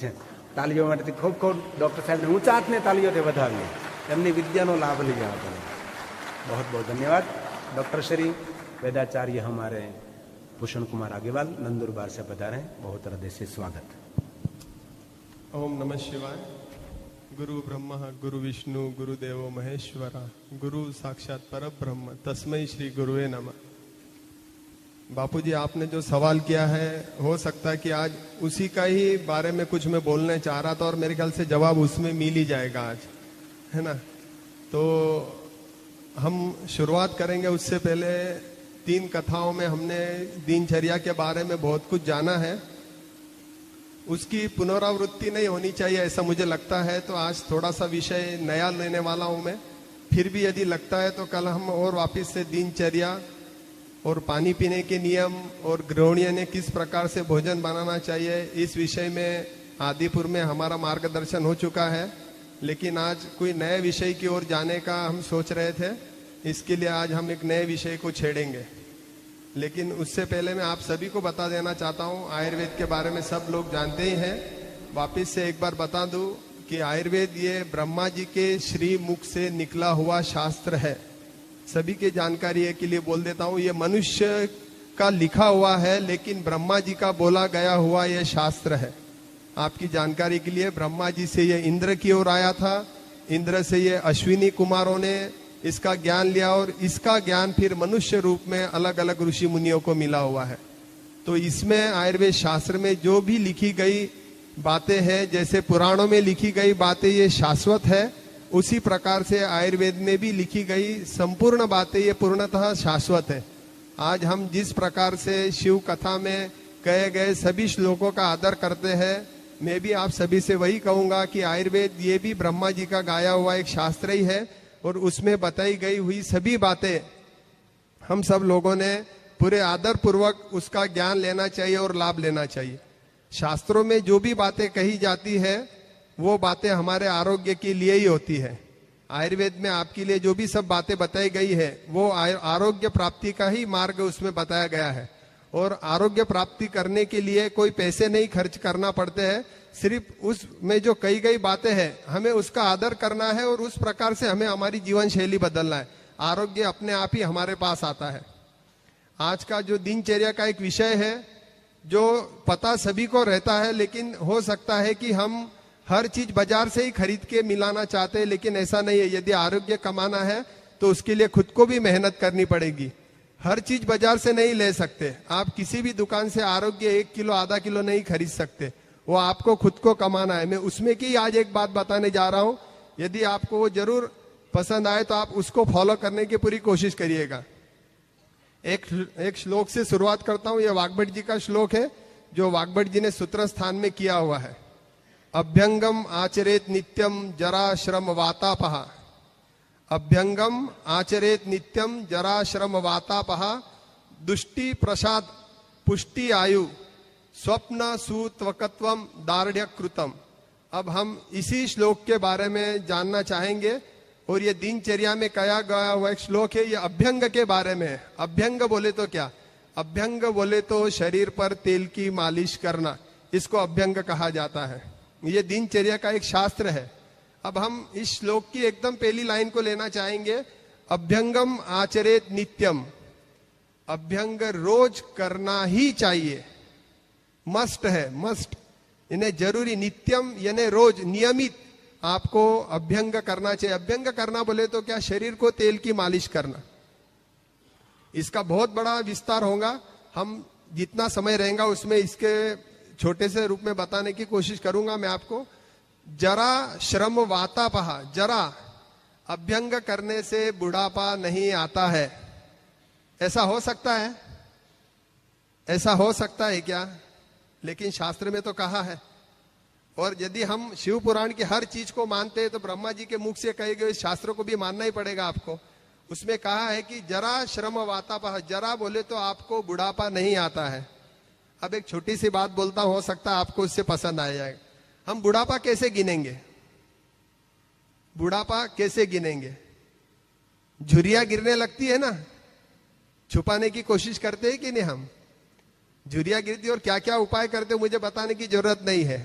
છે. તાલીઓ માટે ખૂબ ખૂબ ડૉક્ટર સાહેબને ઊંચા હાથને તાલીઓથી વધાવીએ, એમની વિદ્યાનો લાભ લીધા આપણે. बहुत बहुत धन्यवाद. डॉक्टर श्री वेदाचार्य हमारे भूषण कुमार आगेवाल नंदुरबार से पधारे हैं, बहुत हृदय से स्वागत. ओम नमः शिवाय. गुरु ब्रह्मा गुरु विष्णु गुरुदेवो महेश्वरा गुरु साक्षात परब्रह्म तस्मै श्री गुरुवे नमः. बापूजी, आपने जो सवाल किया है, हो सकता है कि आज उसी का ही बारे में कुछ मैं बोलने चाह रहा था और मेरे ख्याल से जवाब उसमें मिल ही जाएगा आज, है ना. तो हम शुरुआत करेंगे. उससे पहले 3 कथाओं में हमने दिनचर्या के बारे में बहुत कुछ जाना है. उसकी पुनरावृत्ति नहीं होनी चाहिए ऐसा मुझे लगता है. तो आज थोड़ा सा विषय नया लेने वाला हूं मैं. फिर भी यदि लगता है तो कल हम और वापस से दिनचर्या और पानी पीने के नियम और गृहिणियों ने किस प्रकार से भोजन बनाना चाहिए, इस विषय में आदिपुर में हमारा मार्गदर्शन हो चुका है. लेकिन आज कोई नए विषय की ओर जाने का हम सोच रहे थे, इसके लिए आज हम एक नए विषय को छेड़ेंगे. लेकिन उससे पहले मैं आप सभी को बता देना चाहता हूँ, आयुर्वेद के बारे में सब लोग जानते ही हैं. वापिस से एक बार बता दूं कि आयुर्वेद ये ब्रह्मा जी के श्री मुख से निकला हुआ शास्त्र है. सभी के जानकारी के लिए बोल देता हूँ, ये मनुष्य का लिखा हुआ है लेकिन ब्रह्मा जी का बोला गया हुआ ये शास्त्र है. आपकी जानकारी के लिए, ब्रह्मा जी से ये इंद्र की ओर आया था, इंद्र से ये अश्विनी कुमारों ने इसका ज्ञान लिया और इसका ज्ञान फिर मनुष्य रूप में अलग अलग ऋषि मुनियों को मिला हुआ है. तो इसमें आयुर्वेद शास्त्र में जो भी लिखी गई बातें हैं, जैसे पुराणों में लिखी गई बातें ये शाश्वत है, उसी प्रकार से आयुर्वेद में भी लिखी गई संपूर्ण बातें ये पूर्णतः शाश्वत है. आज हम जिस प्रकार से शिव कथा में कहे गए सभी श्लोकों का आदर करते हैं, मैं भी आप सभी से वही कहूंगा कि आयुर्वेद ये भी ब्रह्मा जी का गाया हुआ एक शास्त्र ही है और उसमें बताई गई हुई सभी बातें हम सब लोगों ने पूरे आदर पूर्वक उसका ज्ञान लेना चाहिए और लाभ लेना चाहिए. शास्त्रों में जो भी बातें कही जाती है वो बातें हमारे आरोग्य के लिए ही होती है. आयुर्वेद में आपके लिए जो भी सब बातें बताई गई है वो आरोग्य प्राप्ति का ही मार्ग उसमें बताया गया है. और आरोग्य प्राप्ति करने के लिए कोई पैसे नहीं खर्च करना पड़ते हैं. सिर्फ उसमें जो कही गई बातें हैं हमें उसका आदर करना है और उस प्रकार से हमें हमारी जीवन शैली बदलना है. आरोग्य अपने आप ही हमारे पास आता है. आज का जो दिनचर्या का एक विषय है जो पता सभी को रहता है, लेकिन हो सकता है कि हम हर चीज बाजार से ही खरीद के मिलाना चाहते हैं, लेकिन ऐसा नहीं है. यदि आरोग्य कमाना है तो उसके लिए खुद को भी मेहनत करनी पड़ेगी. हर चीज बाजार से नहीं ले सकते. आप किसी भी दुकान से आरोग्य 1 किलो आधा किलो नहीं खरीद सकते. वो आपको खुद को कमाना है. मैं उसमें की आज एक बात बताने जा रहा हूं. यदि आपको वो जरूर पसंद आए तो आप उसको फॉलो करने की पूरी कोशिश करिएगा. एक श्लोक से शुरुआत करता हूं. ये वाग्भट जी का श्लोक है जो वाग्भट जी ने सूत्र स्थान में किया हुआ है. अभ्यंगम आचरेत नित्यम जरा श्रम वातापः. अभ्यंगम आचरेत नित्यम जरा श्रम वातापः. दुष्टि प्रसाद पुष्टि आयु स्वप्न सुत्वकत्वम दार्ढ़्य कृतम. अब हम इसी श्लोक के बारे में जानना चाहेंगे और ये दिनचर्या में कहा गया हुआ एक श्लोक है. ये अभ्यंग के बारे में है. अभ्यंग बोले तो क्या? अभ्यंग बोले तो शरीर पर तेल की मालिश करना, इसको अभ्यंग कहा जाता है. ये दिनचर्या का एक शास्त्र है. अब हम इस श्लोक की एकदम पहली लाइन को लेना चाहेंगे. अभ्यंगम आचरेत नित्यम. अभ्यंग रोज करना ही चाहिए, मस्ट है, मस्ट. इन्हें जरूरी, नित्यम यानी रोज, नियमित आपको अभ्यंग करना चाहिए. अभ्यंग करना बोले तो क्या? शरीर को तेल की मालिश करना. इसका बहुत बड़ा विस्तार होगा. हम जितना समय रहेगा उसमें इसके छोटे से रूप में बताने की कोशिश करूंगा मैं आपको. जरा श्रम वातापः. जरा, अभ्यंग करने से बुढ़ापा नहीं आता है. ऐसा हो सकता है? ऐसा हो सकता है क्या? लेकिन शास्त्र में तो कहा है. और यदि हम शिव पुराण की हर चीज को मानते हैं तो ब्रह्मा जी के मुख से कहे गए शास्त्रों को भी मानना ही पड़ेगा आपको. उसमें कहा है कि जरा श्रम वातापः. जरा बोले तो आपको बुढ़ापा नहीं आता है. अब एक छोटी सी बात बोलता हूं, हो सकता है आपको इससे पसंद आ जाएगा. हम बुढ़ापा कैसे गिनेंगे? बुढ़ापा कैसे गिनेंगे? झुर्रियां गिरने लगती है ना, छुपाने की कोशिश करते हैं कि नहीं? हम झुर्रियां गिरती और क्या क्या उपाय करते मुझे बताने की जरूरत नहीं है.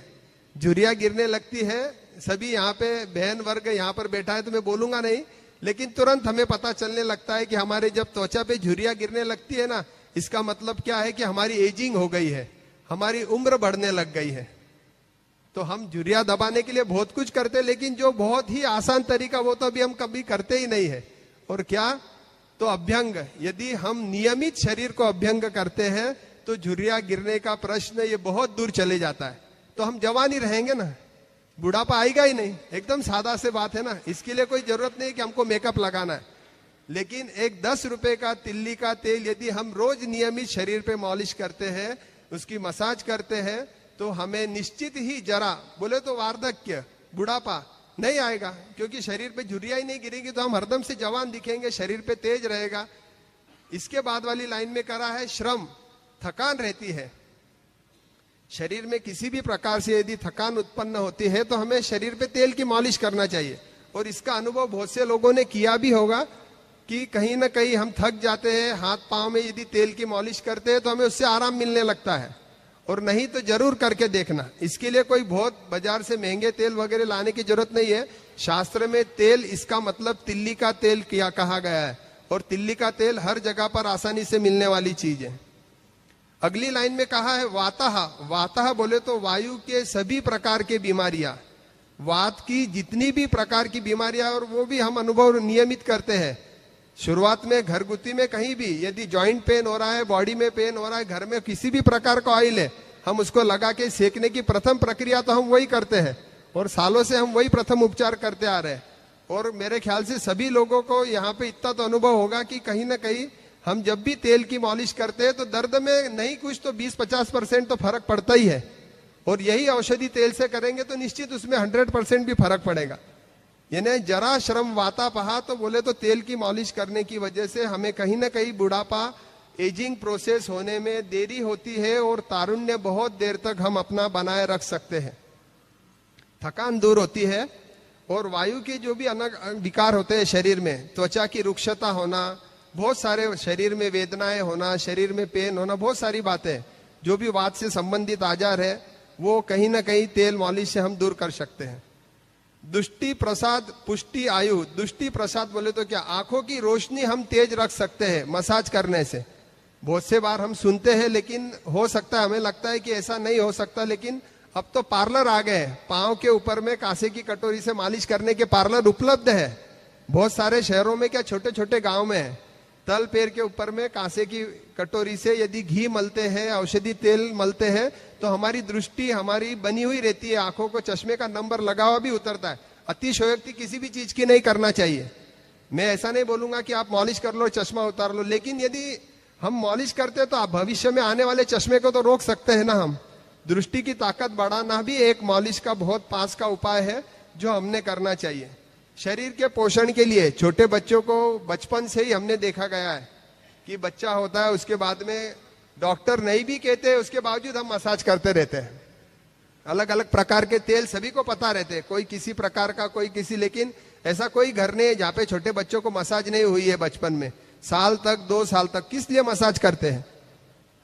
झुर्रियां गिरने लगती है, सभी यहाँ पे बहन वर्ग यहाँ पर बैठा है तो मैं बोलूंगा नहीं, लेकिन तुरंत हमें पता चलने लगता है कि हमारे जब त्वचा पे झुर्रियां गिरने लगती है ना, इसका मतलब क्या है कि हमारी एजिंग हो गई है, हमारी उम्र बढ़ने लग गई है। तो हम झुर्रियां दबाने के लिए बहुत कुछ करते हैं, लेकिन जो बहुत ही आसान तरीका वो तो अभी हम कभी करते ही नहीं है। और क्या? तो अभ्यंग। यदि हम नियमित शरीर को अभ्यंग करते हैं तो झुर्रियां गिरने का प्रश्न ये बहुत दूर चले जाता है। तो हम जवान ही रहेंगे ना, बुढ़ापा आएगा ही नहीं। एकदम सादा से बात है ना, इसके लिए कोई जरूरत नहीं कि हमको मेकअप लगाना है। लेकिन एक 10 रुपए का तिल्ली का तेल यदि हम रोज नियमित शरीर पे मालिश करते हैं, उसकी मसाज करते हैं, तो हमें निश्चित ही जरा बोले तो वार्धक्य, बुढ़ापा नहीं आएगा, क्योंकि शरीर पे झुर्रियां ही नहीं गिरेगी तो हम हरदम से जवान दिखेंगे, शरीर पे तेज रहेगा। इसके बाद वाली लाइन में करा है श्रम, थकान रहती है शरीर में, किसी भी प्रकार से यदि थकान उत्पन्न होती है तो हमें शरीर पे तेल की मालिश करना चाहिए। और इसका अनुभव बहुत से लोगों ने किया भी होगा कि कहीं ना कहीं हम थक जाते हैं, हाथ पांव में यदि तेल की मालिश करते हैं तो हमें उससे आराम मिलने लगता है। और नहीं तो जरूर करके देखना। इसके लिए कोई बहुत बाजार से महंगे तेल वगैरह लाने की जरूरत नहीं है। शास्त्र में तेल, इसका मतलब तिल्ली का तेल किया कहा गया है, और तिल्ली का तेल हर जगह पर आसानी से मिलने वाली चीज है। अगली लाइन में कहा है वातः। वातः बोले तो वायु के सभी प्रकार के बीमारियां, वात की जितनी भी प्रकार की बीमारियां, और वो भी हम अनुभव नियमित करते हैं। शुरुआत में घरगुती में कहीं भी यदि जॉइंट पेन हो रहा है, बॉडी में पेन हो रहा है, घर में किसी भी प्रकार का ऑयल है, हम उसको लगा के सेकने की प्रथम प्रक्रिया तो हम वही करते हैं, और सालों से हम वही प्रथम उपचार करते आ रहे हैं। और मेरे ख्याल से सभी लोगों को यहाँ पे इतना तो अनुभव होगा कि कहीं ना कहीं हम जब भी तेल की मालिश करते हैं तो दर्द में नहीं कुछ तो 20-50% तो फर्क पड़ता ही है। और यही औषधि तेल से करेंगे तो निश्चित उसमें 100% भी फर्क पड़ेगा। यानी जरा श्रम वाता पहा, तो बोले तो तेल की मालिश करने की वजह से हमें कहीं ना कहीं बुढ़ापा, एजिंग प्रोसेस होने में देरी होती है, और तारुण्य बहुत देर तक हम अपना बनाए रख सकते हैं। थकान दूर होती है, और वायु के जो भी विकार होते हैं शरीर में, त्वचा की रुक्षता होना, बहुत सारे शरीर में वेदनाएं होना, शरीर में पेन होना, बहुत सारी बातें जो भी वात से संबंधित आजार है वो कहीं ना कहीं तेल मालिश से हम दूर कर सकते हैं। दुष्टि प्रसाद पुष्टि आयु। दुष्टि प्रसाद बोले तो क्या? आंखों की रोशनी हम तेज रख सकते हैं मसाज करने से। बहुत से बार हम सुनते हैं, लेकिन हो सकता है, हमें लगता है कि ऐसा नहीं हो सकता, लेकिन अब तो पार्लर आ गए हैं। पांव के ऊपर में कांसे की कटोरी से मालिश करने के पार्लर उपलब्ध है बहुत सारे शहरों में, क्या छोटे छोटे गांव में है। तल पैर के ऊपर में कांसे की कटोरी से यदि घी मलते हैं, औषधि तेल मलते हैं, तो हमारी दृष्टि हमारी बनी हुई रहती है, आंखों को चश्मे का नंबर लगा हुआ भी उतरता है। अतिशयोक्ति किसी भी चीज की नहीं करना चाहिए। मैं ऐसा नहीं बोलूंगा कि आप मॉलिश कर लो, चश्मा उतार लो, लेकिन यदि हम मॉलिश करते हैं तो आप भविष्य में आने वाले चश्मे को तो रोक सकते हैं ना। हम दृष्टि की ताकत बढ़ाना भी एक मॉलिश का बहुत पास का उपाय है जो हमने करना चाहिए। शरीर के पोषण के लिए छोटे बच्चों को बचपन से ही हमने देखा गया है कि बच्चा होता है, उसके बाद में डॉक्टर नहीं भी कहते, उसके बावजूद हम मसाज करते रहते हैं। अलग अलग प्रकार के तेल सभी को पता रहते हैं, कोई किसी प्रकार का, कोई किसी, लेकिन ऐसा कोई घर नहीं है जहाँ पे छोटे बच्चों को मसाज नहीं हुई है बचपन में। साल तक, 2 साल तक किस लिए मसाज करते हैं?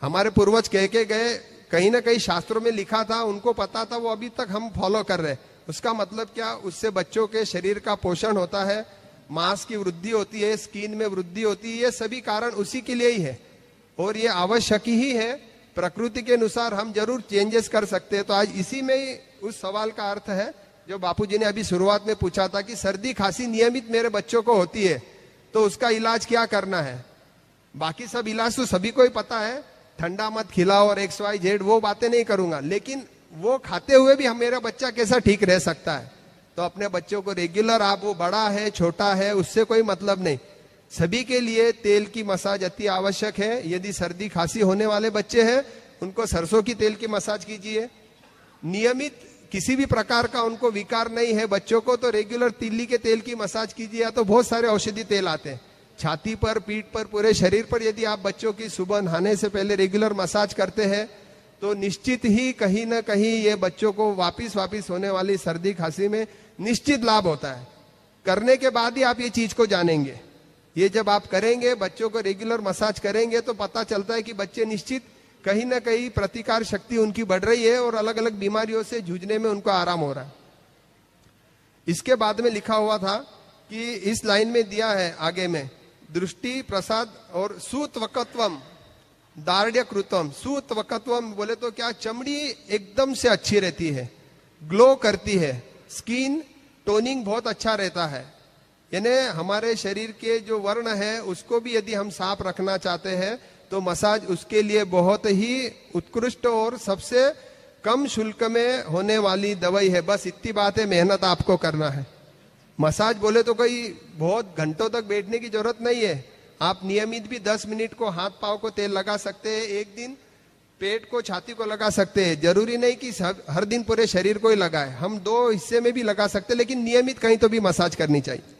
हमारे पूर्वज कह के गए, कहीं ना कहीं शास्त्रों में लिखा था, उनको पता था, वो अभी तक हम फॉलो कर रहे हैं। उसका मतलब क्या? उससे बच्चों के शरीर का पोषण होता है, मांस की वृद्धि होती है, स्किन में वृद्धि होती है, ये सभी कारण उसी के लिए ही है, और ये आवश्यक ही है। प्रकृति के अनुसार हम जरूर चेंजेस कर सकते हैं। तो आज इसी में ही उस सवाल का अर्थ है जो बापूजी ने अभी शुरुआत में पूछा था कि सर्दी खांसी नियमित मेरे बच्चों को होती है, तो उसका इलाज क्या करना है? बाकी सब इलाज तो सभी को ही पता है, ठंडा मत खिलाओ और XYZ, वो बातें नहीं करूंगा, लेकिन वो खाते हुए भी मेरा बच्चा कैसा ठीक रह सकता है? तो अपने बच्चों को रेगुलर, आप वो बड़ा है छोटा है उससे कोई मतलब नहीं, सभी के लिए तेल की मसाज अति आवश्यक है। यदि सर्दी खांसी होने वाले बच्चे हैं उनको सरसों की तेल की मसाज कीजिए। नियमित किसी भी प्रकार का उनको विकार नहीं है बच्चों को, तो रेगुलर तिल्ली के तेल की मसाज कीजिए। या तो बहुत सारे औषधि तेल आते हैं, छाती पर, पीठ पर, पूरे शरीर पर यदि आप बच्चों की सुबह नहाने से पहले रेगुलर मसाज करते हैं तो निश्चित ही कहीं ना कहीं ये बच्चों को वापिस होने वाली सर्दी खांसी में निश्चित लाभ होता है। करने के बाद ही आप ये चीज को जानेंगे। ये जब आप करेंगे, बच्चों को रेगुलर मसाज करेंगे, तो पता चलता है कि बच्चे निश्चित कहीं ना कहीं प्रतिकार शक्ति उनकी बढ़ रही है और अलग अलग बीमारियों से जूझने में उनको आराम हो रहा है। इसके बाद में लिखा हुआ था कि इस लाइन में दिया है आगे में, दृष्टि प्रसाद और सुत्वकत्वम दार्ढ्य कृतम। सुत्वकत्वम बोले तो क्या, चमड़ी एकदम से अच्छी रहती है, ग्लो करती है, स्किन टोनिंग बहुत अच्छा रहता है। यानी हमारे शरीर के जो वर्ण है उसको भी यदि हम साफ रखना चाहते हैं तो मसाज उसके लिए बहुत ही उत्कृष्ट और सबसे कम शुल्क में होने वाली दवाई है। बस इतनी बात है, मेहनत आपको करना है। मसाज बोले तो कोई बहुत घंटों तक बैठने की जरूरत नहीं है। आप नियमित भी 10 मिनट को हाथ पांव को तेल लगा सकते हैं, एक दिन पेट को छाती को लगा सकते हैं। जरूरी नहीं कि हर दिन पूरे शरीर को ही लगाए, हम 2 हिस्से में भी लगा सकते हैं, लेकिन नियमित कहीं तो भी मसाज करनी चाहिए।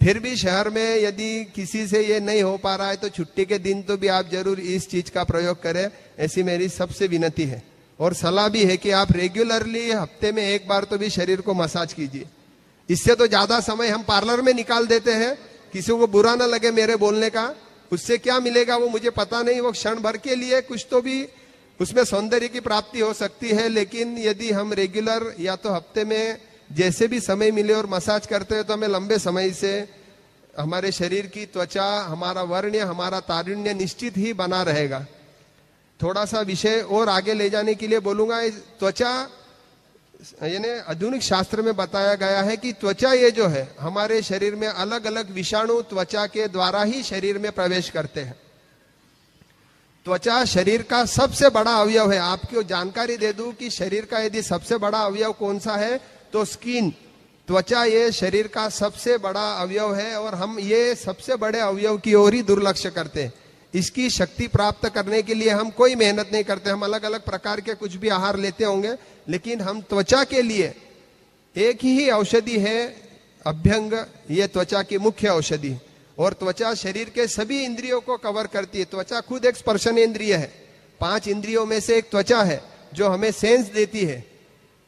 फिर भी शहर में यदि किसी से ये नहीं हो पा रहा है तो छुट्टी के दिन तो भी आप जरूर इस चीज का प्रयोग करें, ऐसी मेरी सबसे विनती है। और सलाह भी है कि आप रेगुलरली हफ्ते में 1 बार तो भी शरीर को मसाज कीजिए। इससे तो ज्यादा समय हम पार्लर में निकाल देते हैं, किसी को बुरा ना लगे मेरे बोलने का, उससे क्या मिलेगा वो मुझे पता नहीं, वो क्षण भर के लिए कुछ तो भी उसमें सौंदर्य की प्राप्ति हो सकती है। लेकिन यदि हम रेगुलर या तो हफ्ते में जैसे भी समय मिले और मसाज करते हैं तो हमें लंबे समय से हमारे शरीर की त्वचा, हमारा वर्ण, हमारा तारुण्य निश्चित ही बना रहेगा। थोड़ा सा विषय और आगे ले जाने के लिए बोलूंगा। त्वचा यानी आधुनिक शास्त्र में बताया गया है कि त्वचा ये जो है हमारे शरीर में अलग अलग विषाणु त्वचा के द्वारा ही शरीर में प्रवेश करते हैं। त्वचा शरीर का सबसे बड़ा अवयव है। आपको जानकारी दे दूं कि शरीर का यदि सबसे बड़ा अवयव कौन सा है तो स्किन, त्वचा ये शरीर का सबसे बड़ा अवयव है और हम ये सबसे बड़े अवयव की ओर ही दुर्लक्ष करते हैं। इसकी शक्ति प्राप्त करने के लिए हम कोई मेहनत नहीं करते। हम अलग अलग प्रकार के कुछ भी आहार लेते होंगे, लेकिन हम त्वचा के लिए एक ही औषधि है अभ्यंग, ये त्वचा की मुख्य औषधि। और त्वचा शरीर के सभी इंद्रियों को कवर करती है। त्वचा खुद एक स्पर्शन इंद्रिय है। 5 इंद्रियों में से एक त्वचा है जो हमें सेंस देती है।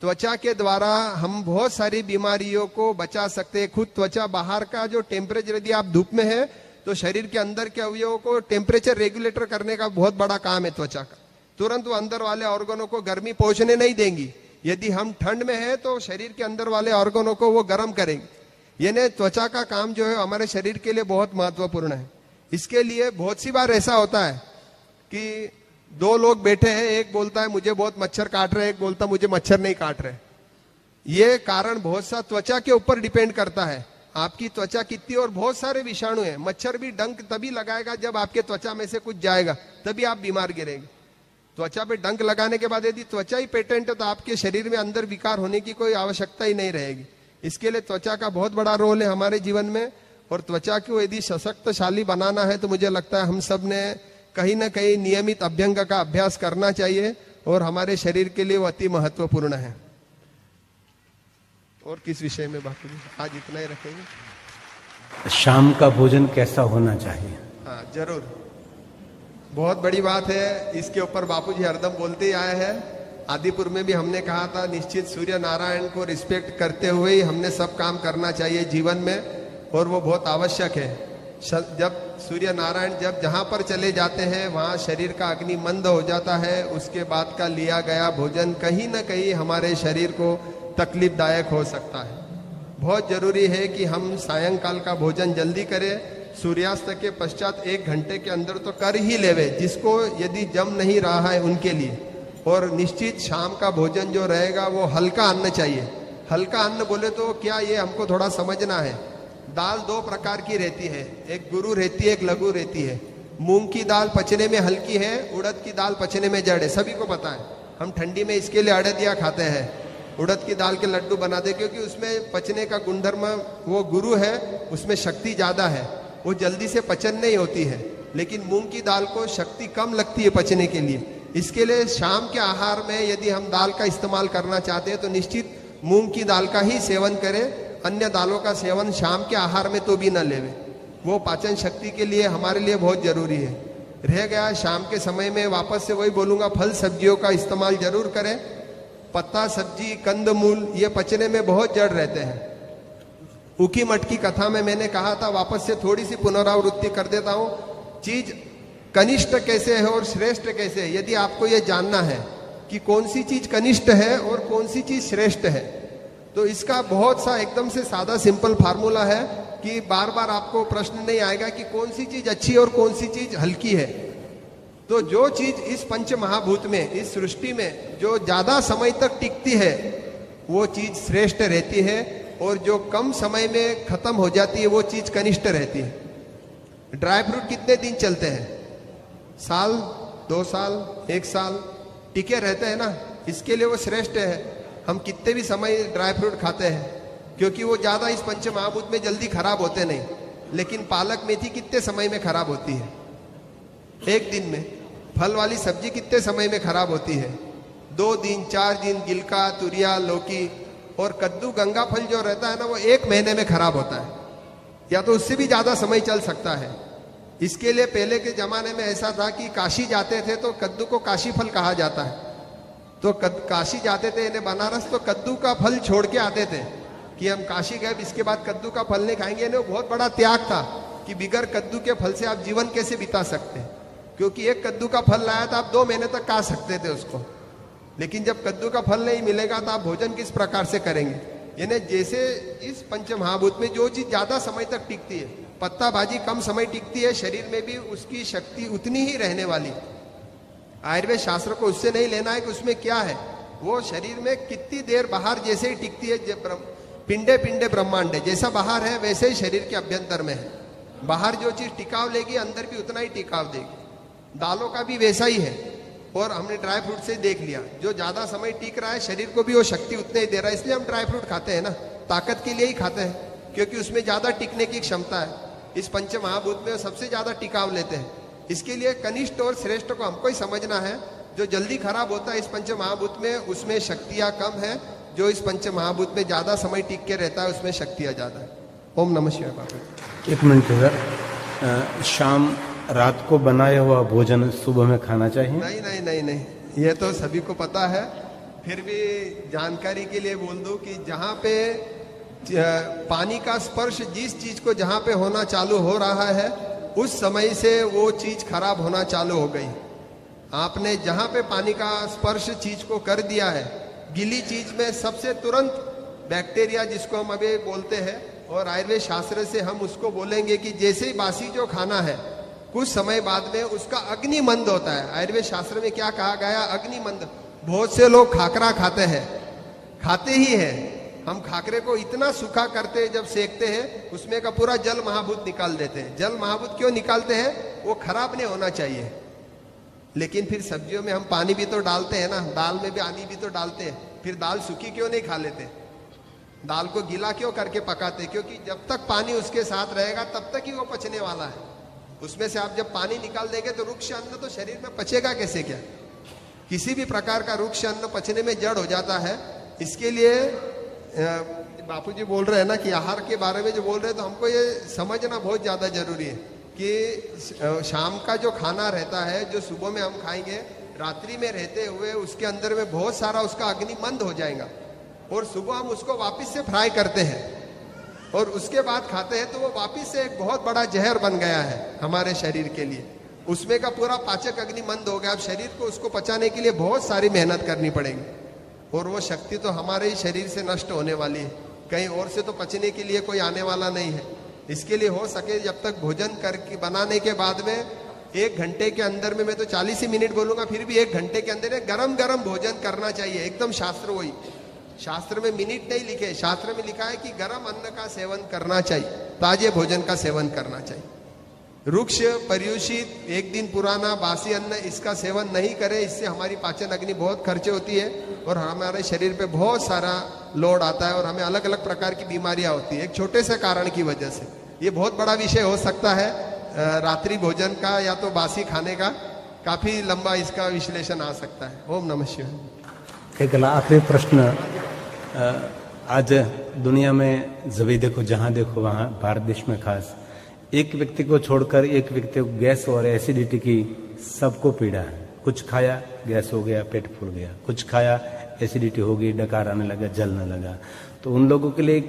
त्वचा के द्वारा हम बहुत सारी बीमारियों को बचा सकते हैं। खुद त्वचा बाहर का जो टेम्परेचर, यदि आप धूप में है तो शरीर के अंदर के अवयवों को टेम्परेचर रेगुलेटर करने का बहुत बड़ा काम है त्वचा का। तुरंत वो अंदर वाले ऑर्गनों को गर्मी पहुंचने नहीं देंगी। यदि हम ठंड में है तो शरीर के अंदर वाले ऑर्गनों को वो गर्म करेंगे। यानी त्वचा का काम जो है हमारे शरीर के लिए बहुत महत्वपूर्ण है। इसके लिए बहुत सी बार ऐसा होता है कि 2 लोग बैठे हैं, एक बोलता है मुझे बहुत मच्छर काट रहे, एक बोलता मुझे मच्छर नहीं काट रहे। ये कारण बहुत सा त्वचा के ऊपर डिपेंड करता है, आपकी त्वचा कितनी। और बहुत सारे विषाणु हैं। मच्छर भी डंक तभी लगाएगा जब आपके त्वचा में से कुछ जाएगा, तभी आप बीमार गिरेंगे। त्वचा पे डंक लगाने के बाद यदि त्वचा ही पेटेंट है तो आपके शरीर में अंदर विकार होने की कोई आवश्यकता ही नहीं रहेगी। इसके लिए त्वचा का बहुत बड़ा रोल है हमारे जीवन में। और त्वचा को यदि सशक्तशाली बनाना है तो मुझे लगता है हम सब ने कहीं ना कहीं नियमित अभ्यंग का अभ्यास करना चाहिए और हमारे शरीर के लिए वो अति महत्वपूर्ण है। और किस विषय में बाकी आज इतना ही रखेंगे। शाम का भोजन कैसा होना चाहिए? हाँ जरूर, बहुत बड़ी बात है। इसके ऊपर बापूजी हरदम बोलते ही आए हैं। आदिपुर में भी हमने कहा था निश्चित सूर्य नारायण को रिस्पेक्ट करते हुए ही हमने सब काम करना चाहिए जीवन में, और वो बहुत आवश्यक है। जब सूर्य नारायण जब जहां पर चले जाते हैं वहां शरीर का अग्नि मंद हो जाता है। उसके बाद का लिया गया भोजन कहीं ना कहीं हमारे शरीर को तकलीफदायक हो सकता है। बहुत जरूरी है कि हम सायंकाल का भोजन जल्दी करें। सूर्यास्त के पश्चात 1 घंटे के अंदर तो कर ही लेवे, जिसको यदि जम नहीं रहा है उनके लिए। और निश्चित शाम का भोजन जो रहेगा वो हल्का अन्न चाहिए। हल्का अन्न बोले तो क्या, ये हमको थोड़ा समझना है। दाल 2 प्रकार की रहती है, एक गुरु रहती है, एक लघु रहती है। मूंग की दाल पचने में हल्की है, उड़द की दाल पचने में जड़ है, सभी को पता है। हम ठंडी में इसके लिए अड़दिया खाते हैं, उड़द की दाल के लड्डू बनाते, क्योंकि उसमें पचने का गुणधर्म वो गुरु है, उसमें शक्ति ज्यादा है, वो जल्दी से पचन नहीं होती है। लेकिन मूंग की दाल को शक्ति कम लगती है पचने के लिए। इसके लिए शाम के आहार में यदि हम दाल का इस्तेमाल करना चाहते हैं तो निश्चित मूंग की दाल का ही सेवन करें। अन्य दालों का सेवन शाम के आहार में तो भी न लेवे, वो पाचन शक्ति के लिए हमारे लिए बहुत जरूरी है। रह गया शाम के समय में, वापस से वही बोलूंगा, फल सब्जियों का इस्तेमाल जरूर करें। पत्ता सब्जी, कंदमूल ये पचने में बहुत जड़ रहते हैं। उकी मठ की कथा में मैंने कहा था, वापस से थोड़ी सी पुनरावृत्ति कर देता हूं। चीज कनिष्ठ कैसे है और श्रेष्ठ कैसे है, यदि आपको यह जानना है कि कौन सी चीज कनिष्ठ है और कौन सी चीज श्रेष्ठ है, तो इसका बहुत सा एकदम से सादा सिंपल फार्मूला है कि बार बार आपको प्रश्न नहीं आएगा कि कौन सी चीज अच्छी और कौन सी चीज हल्की है। तो जो चीज इस पंच महाभूत में, इस सृष्टि में जो ज्यादा समय तक टिकती है वो चीज श्रेष्ठ रहती है, और जो कम समय में खत्म हो जाती है वो चीज कनिष्ठ रहती है। ड्राई फ्रूट कितने दिन चलते हैं? साल, 2 साल, 1 साल टिके रहते हैं ना, इसके लिए वो श्रेष्ठ है। हम कितने भी समय ड्राई फ्रूट खाते हैं क्योंकि वो ज्यादा इस पंच महाभूत में जल्दी खराब होते नहीं। लेकिन पालक मेथी कितने समय में खराब होती है? 1 दिन में। फल वाली सब्जी कितने समय में खराब होती है? 2 दिन, 4 दिन। गिलका, तुरिया, लौकी और कद्दू, गंगा फल जो रहता है ना, वो 1 महीने में खराब होता है, या तो उससे भी ज्यादा समय चल सकता है। इसके लिए पहले के जमाने में ऐसा था कि काशी जाते थे तो कद्दू को काशी फल कहा जाता है। तो काशी जाते थे इन्हें बनारस, तो कद्दू का फल छोड़ के आते थे कि हम काशी गए, इसके बाद कद्दू का फल नहीं खाएंगे। इन्हें बहुत बड़ा त्याग था कि बिगर कद्दू के फल से आप जीवन कैसे बिता सकते हैं, क्योंकि 1 कद्दू का फल लाया था, आप 2 महीने तक खा सकते थे उसको। लेकिन जब कद्दू का फल नहीं मिलेगा तो आप भोजन किस प्रकार से करेंगे? यानी जैसे इस पंच महाभूत में जो चीज ज्यादा समय तक टिकती है, पत्ता भाजी कम समय टिकती है, शरीर में भी उसकी शक्ति उतनी ही रहने वाली। आयुर्वेद शास्त्र को उससे नहीं लेना है कि उसमें क्या है, वो शरीर में कितनी देर बाहर जैसे ही टिकती है। पिंडे पिंडे ब्रह्मांड है, जैसा बाहर है वैसे ही शरीर के अभ्यंतर में है। बाहर जो चीज टिकाव लेगी अंदर भी उतना ही टिकाव देगी। दालों का भी वैसा ही है। और हमने ड्राई फ्रूट से देख लिया, जो ज्यादा समय टिक रहा है शरीर को भी वो शक्ति उतने ही दे रहा है। इसलिए हम ड्राई फ्रूट खाते हैं ना, ताकत के लिए ही खाते हैं, क्योंकि उसमें ज्यादा टिकने की क्षमता है। इस पंच महाभूत में सबसे ज्यादा टिकाव लेते हैं। इसके लिए कनिष्ठ और श्रेष्ठ को हमको ही समझना है। जो जल्दी खराब होता है इस पंच महाभूत में, उसमें शक्तियां कम है। जो इस पंच महाभूत में ज्यादा समय टिक के रहता है उसमें शक्तियां ज्यादा है। ओम नमः शिवाय। बाबू 1 मिनट सर, शाम रात को बनाया हुआ भोजन सुबह में खाना चाहिए? नहीं नहीं नहीं नहीं, ये तो सभी को पता है। फिर भी जानकारी के लिए बोल दूं कि जहां पे पानी का स्पर्श जिस चीज को जहां पे होना चालू हो रहा है, उस समय से वो चीज खराब होना चालू हो गई। आपने जहां पे पानी का स्पर्श चीज को कर दिया है, गीली चीज में सबसे तुरंत बैक्टीरिया, जिसको हम अभी बोलते हैं, और आयुर्वेद शास्त्र से हम उसको बोलेंगे कि जैसे ही बासी जो खाना है कुछ समय बाद में उसका अग्नि मंद होता है। आयुर्वेद शास्त्र में क्या कहा गया? अग्नि मंद। बहुत से लोग खाकरा खाते हैं, खाते ही हैं। हम खाकरे को इतना सूखा करते हैं, जब सेकते हैं उसमें का पूरा जल महाभूत निकाल देते हैं। जल महाभूत क्यों निकालते हैं? वो खराब नहीं होना चाहिए। लेकिन फिर सब्जियों में हम पानी भी तो डालते हैं ना, दाल में भी पानी भी तो डालते हैं। फिर दाल सूखी क्यों नहीं खा लेते? दाल को गीला क्यों करके पकाते? क्योंकि जब तक पानी उसके साथ रहेगा तब तक ही वो पचने वाला है। उसमें से आप जब पानी निकाल देंगे तो रुक्ष अन्न तो शरीर में पचेगा कैसे? क्या किसी भी प्रकार का रुक्ष अन्न पचने में जड़ हो जाता है। इसके लिए बापूजी बोल रहे हैं ना कि आहार के बारे में जो बोल रहे हैं, तो हमको ये समझना बहुत ज्यादा जरूरी है कि शाम का जो खाना रहता है, जो सुबह में हम खाएंगे, रात्रि में रहते हुए उसके अंदर में बहुत सारा उसका अग्नि मंद हो जाएगा, और सुबह हम उसको वापस से फ्राई करते हैं और उसके बाद खाते हैं, तो वो वापस से एक बहुत बड़ा जहर बन गया है हमारे शरीर के लिए। उसमें का पूरा पाचक अग्नि मंद हो गया। अब शरीर को उसको पचाने के लिए बहुत सारी मेहनत करनी पड़ेगी, और वो शक्ति तो हमारे ही शरीर से नष्ट होने वाली है, कहीं और से तो पचने के लिए कोई आने वाला नहीं है। इसके लिए हो सके जब तक भोजन करके बनाने के बाद में 1 घंटे के अंदर में, मैं तो 40 ही मिनट बोलूंगा, फिर भी 1 घंटे के अंदर गरम गरम भोजन करना चाहिए। एकदम शास्त्र वही, शास्त्र में मिनट नहीं लिखे, शास्त्र में लिखा है कि गरम अन्न का सेवन करना चाहिए, ताजे भोजन का सेवन करना चाहिए। रुक्ष, पर्यूषित, 1 दिन पुराना बासी अन्न, इसका सेवन नहीं करें। इससे हमारी पाचन अग्नि बहुत खर्चे होती है और हमारे शरीर पे बहुत सारा लोड आता है और हमें अलग अलग प्रकार की बीमारियां होती है, एक छोटे से कारण की वजह से। ये बहुत बड़ा विषय हो सकता है रात्रि भोजन का या तो बासी खाने का, काफी लंबा इसका विश्लेषण आ सकता है। ओम नमः शिवाय। एक आखिरी प्रश्न, आज दुनिया में जब देखो, जहां देखो वहां, भारत देश में खास, एक व्यक्ति को छोड़कर एक व्यक्ति को गैस और एसिडिटी की सबको पीड़ा है। कुछ खाया गैस हो गया, पेट फूल गया, कुछ खाया एसिडिटी हो गई, डकार आने लगा, जलने लगा। तो उन लोगों के लिए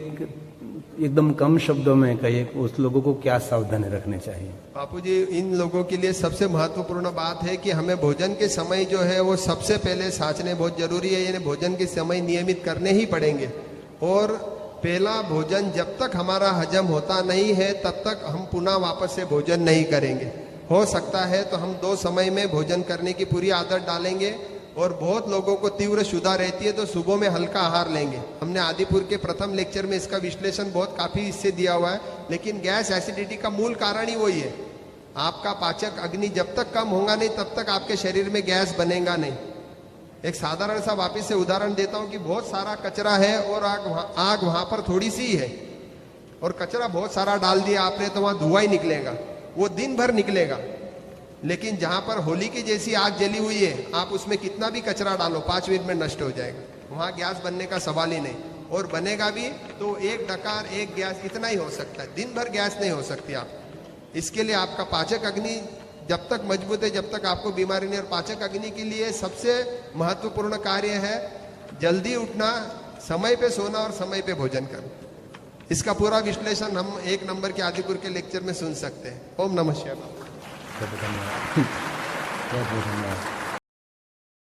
एकदम कम शब्दों में कहिए उस लोगों को क्या सावधानी रखनी चाहिए? बापू जी, इन लोगों के लिए सबसे महत्वपूर्ण बात है कि हमें भोजन के समय जो है वो सबसे पहले साचने बहुत जरूरी है, यानी भोजन के समय नियमित करने ही पड़ेंगे। और पहला भोजन जब तक हमारा हजम होता नहीं है तब तक हम पुनः वापस से भोजन नहीं करेंगे। हो सकता है तो हम 2 समय में भोजन करने की पूरी आदत डालेंगे, और बहुत लोगों को तीव्र क्षुधा रहती है तो सुबह में हल्का आहार लेंगे। हमने आदिपुर के प्रथम लेक्चर में इसका विश्लेषण बहुत काफी इससे दिया हुआ है, लेकिन गैस एसिडिटी का मूल कारण ही वही है। आपका पाचक अग्नि जब तक कम होगा नहीं तब तक आपके शरीर में गैस बनेगा नहीं। एक साधारण सा वापिस से उदाहरण देता हूं कि बहुत सारा कचरा है और आग वहां पर थोड़ी सी है, और कचरा बहुत सारा डाल दिया आपने तो वहां धुआं ही निकलेगा, वो दिन भर निकलेगा। लेकिन जहां पर होली की जैसी आग जली हुई है, आप उसमें कितना भी कचरा डालो 5 मिनट में नष्ट हो जाएगा, वहां गैस बनने का सवाल ही नहीं। और बनेगा भी तो 1 डकार 1 गैस इतना ही हो सकता है, दिन भर गैस नहीं हो सकती आप। इसके लिए आपका पाचक अग्नि जब तक मजबूत है जब तक आपको बीमारी नहीं। और पाचक अग्नि के लिए सबसे महत्वपूर्ण कार्य है जल्दी उठना, समय पे सोना और समय पे भोजन करना। इसका पूरा विश्लेषण हम 1 नंबर के आदिपुर के लेक्चर में सुन सकते हैं। ओम नमः शिवाय। बहुत धन्यवाद।